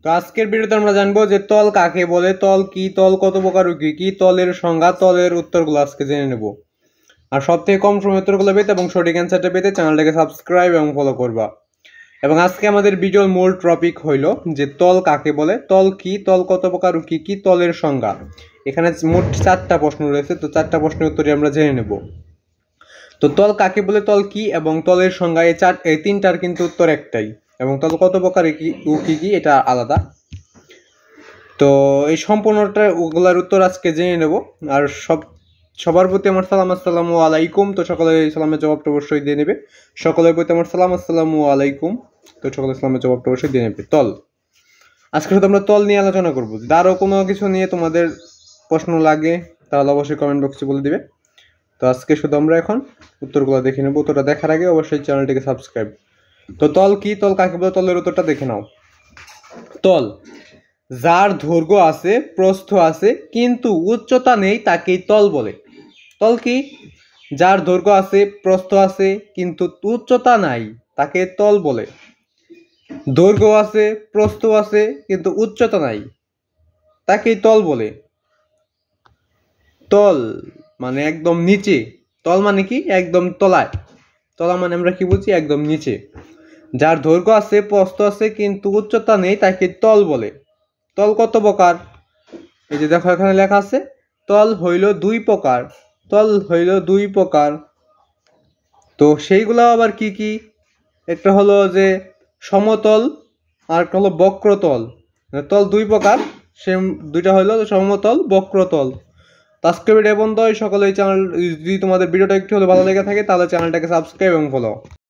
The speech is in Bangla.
তো আজকের ভিডিওতে আমরা জানবো যে তল কাকে বলে, তল কি, তল কত প্রকার, কি কি, তলের সংজ্ঞা, তলের উত্তরগুলো আজকে জেনে নেব। আর সব থেকে কম সময় উত্তরগুলো পেতে এবং সঠিক অ্যান্সারটা পেতে চ্যানেলটাকে সাবস্ক্রাইব এবং ফলো করবা। এবং আজকে আমাদের ভিডিওর মূল টপিক হইল যে তল কাকে বলে, তল কি, তল কত প্রকার, কি কি, তলের সংজ্ঞা। এখানে মোট 4টা প্রশ্ন রয়েছে, তো 4টা প্রশ্নের উত্তরই আমরা জেনে নেব। তো তল কাকে বলে, তল কি এবং তলের সংজ্ঞা, এই 3টার কিন্তু উত্তর একটাই, এবং তল কত প্রকার, কি কি এটা আলাদা। তো এই সম্পূর্ণটা ওগুলার উত্তর আজকে জেনে নেব। আর সবার প্রতি আমার সালাম, আসসালামু আলাইকুম। তো সকলে সালামের জবাবটা অবশ্যই দিয়ে নেবে। সকলের প্রতি আমার সালাম, আসসালামু আলাইকুম। তো সকলে সালামের জবাবটা অবশ্যই দিয়ে নেবে। তল, আজকে শুধু আমরা তল নিয়ে আলোচনা করবো। যদি আরও কোনো কিছু নিয়ে তোমাদের প্রশ্ন লাগে তাহলে অবশ্যই কমেন্ট বক্সে বলে দিবে। তো আজকে শুধু আমরা এখন উত্তরগুলো দেখে নেবো। উত্তরটা দেখার আগে অবশ্যই চ্যানেলটিকে সাবস্ক্রাইব। তো তল কি, তল কাকে বলে, তলের উত্তরটা দেখে নাও। তল যার দৈর্ঘ্য আছে, প্রস্থ আছে, কিন্তু উচ্চতা নেই তাকেই তল বলে। তল কি? যার দৈর্ঘ্য আছে, প্রস্থ আছে, কিন্তু উচ্চতা নাই তাকে তল বলে। দৈর্ঘ্য আছে, প্রস্থ আছে, কিন্তু উচ্চতা নাই তাকেই তল বলে। তল মানে একদম নিচে। তল মানে কি? একদম তলায়। তলা মানে আমরা কি বুঝি? একদম নিচে। যার দৈর্ঘ্য আছে, প্রস্থ আছে, কিন্তু উচ্চতা নেই তাকে তল বলে। তল কত প্রকার? এই যে দেখো এখানে লেখা আছে, তল হইল 2 প্রকার। তল হইল 2 প্রকার। তো সেইগুলো আবার কি কি? একটা হলো যে সমতল, আর একটা হলো বক্রতল। তল 2 প্রকার, সে দুইটা হইলো সমতল, বক্রতল। আজকে ভিডিও বন্ধ হয়। সকলে এই চ্যানেল, যদি তোমাদের ভিডিওটা একটু হলে ভালো লেগে থাকে তাহলে চ্যানেলটাকে সাবস্ক্রাইব এবং ফলো।